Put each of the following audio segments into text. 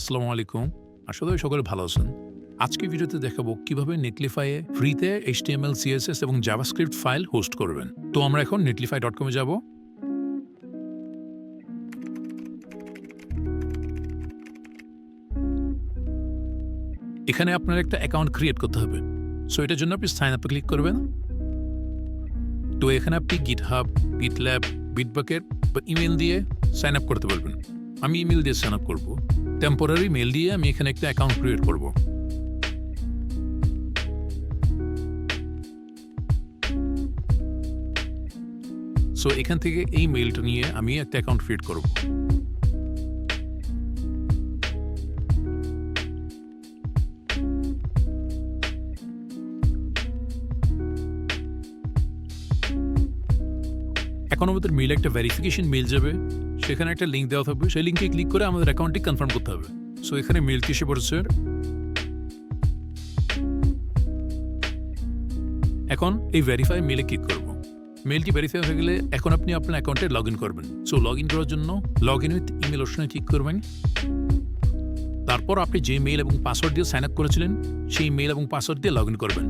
আসসালামু আলাইকুম। আশা করি সকলে ভালো আছেন। আজকের ভিডিওতে দেখাবো কিভাবে নেটলিফাইয়ে ফ্রিতে HTML, CSS এবং জাভাস্ক্রিপ্ট ফাইল হোস্ট করবেন। তো আমরা এখন netlify.com এ যাব। এখানে আপনার একটা অ্যাকাউন্ট ক্রিয়েট করতে হবে। সো এটার জন্য আপনি সাইন আপে ক্লিক করবেন। তো এখানে আপনি GitHub, GitLab, Bitbucket বা ইমেল দিয়ে সাইন আপ করতে পারবেন। আমি ইমেল দিয়ে সাইন আপ করব। টেম্পোরারি মেল দিয়ে আমি এখানে একটা অ্যাকাউন্ট ক্রিয়েট করব। সো এখান থেকে এই মেইলটা নিয়ে আমি একটা অ্যাকাউন্ট ক্রিয়েট করব। এখন আমাদের মেইলে একটা ভেরিফিকেশন মেইল যাবে, সেখানে একটা লিঙ্ক দেওয়া থাকবে, সেই লিঙ্কে ক্লিক করে আমাদের অ্যাকাউন্টটি কনফার্ম করতে হবে। সো এখানে মেইলটি এসে পড়েছে। এখন এই ভেরিফাই মেইলে ক্লিক করব। মেইলটি ভেরিফাই হয়ে গেলে এখন আপনি আপনার অ্যাকাউন্টে লগ ইন করবেন। সো লগ ইন করার জন্য লগ ইন উইথ ইমেল অপশনে ক্লিক করবেন। তারপর আপনি যে মেইল এবং পাসওয়ার্ড দিয়ে সাইন আপ করেছিলেন সেই মেইল এবং পাসওয়ার্ড দিয়ে লগ ইন করবেন।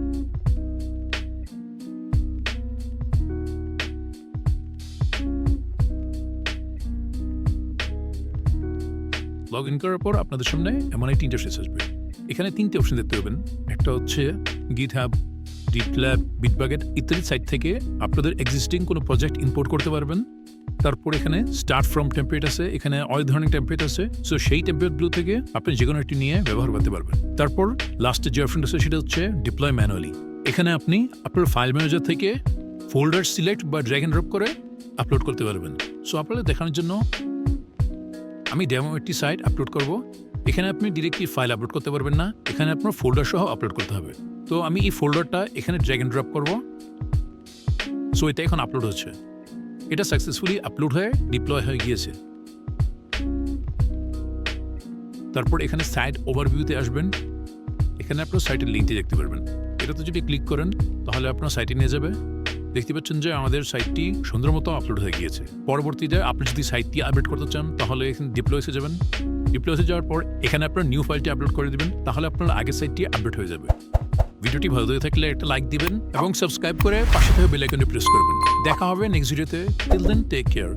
লগ ইন করার পর আপনাদের সামনে এমন একটি ইন্টারফেস আসবে। এখানে তিনটে অপশন দেখতে পাবেন। একটা হচ্ছে GitHub, GitLab, Bitbucket ইত্যাদি সাইট থেকে আপনাদের এক্সিস্টিং কোনো প্রজেক্ট ইম্পোর্ট করতে পারবেন। তারপর এখানে স্টার্ট ফ্রম টেমপ্লেট আছে, এখানে অনেক ধরনের টেমপ্লেট আছে। সো সেই টেমপ্লেটগুলো থেকে আপনি যে কোনো একটি নিয়ে ব্যবহার করতে পারবেন। তারপর লাস্টে যে অপশনটা আছে সেটা হচ্ছে ডিপ্লয় ম্যানুয়ালি। এখানে আপনি আপনার ফাইল ম্যানেজার থেকে ফোল্ডার সিলেক্ট বা ড্র্যাগ এন্ড ড্রপ করে আপলোড করতে পারবেন। সো আপনাদের দেখানোর জন্য আমি ডেমো একটি সাইট আপলোড করব। এখানে আপনি ডিরেক্টলি ফাইল আপলোড করতে পারবেন না, এখানে আপনার ফোল্ডার সহ আপলোড করতে হবে। তো আমি এই ফোল্ডারটা এখানে ড্র্যাগ এন্ড ড্রপ করব। সো এটা এখন আপলোড হচ্ছে। এটা সাকসেসফুলি আপলোড হয়ে ডিপ্লয় হয়ে গিয়েছে। তারপর এখানে সাইট ওভারভিউতে আসবেন। এখানে আপনার সাইটের লিঙ্কটি দেখতে পারবেন। এটাতে যদি ক্লিক করেন তাহলে আপনার সাইটে নিয়ে যাবে। দেখতে পাচ্ছেন যে আমাদের সাইটটি সুন্দর মতো আপলোড হয়ে গিয়েছে। পরবর্তীতে আপনি যদি সাইটটি আপডেট করতে চান তাহলে এখানে ডিপ্লয়েসে যাবেন। ডিপ্লয়েসে যাওয়ার পর এখানে আপনার নিউ ফাইলটি আপলোড করে দেবেন, তাহলে আপনার আগের সাইটটি আপডেট হয়ে যাবে। ভিডিওটি ভালো লেগে থাকলে একটা লাইক দিবেন এবং সাবস্ক্রাইব করে পাশে থেকে বেল আইকনে প্রেস করবেন। দেখা হবে নেক্সট ভিডিওতে। Till then take care.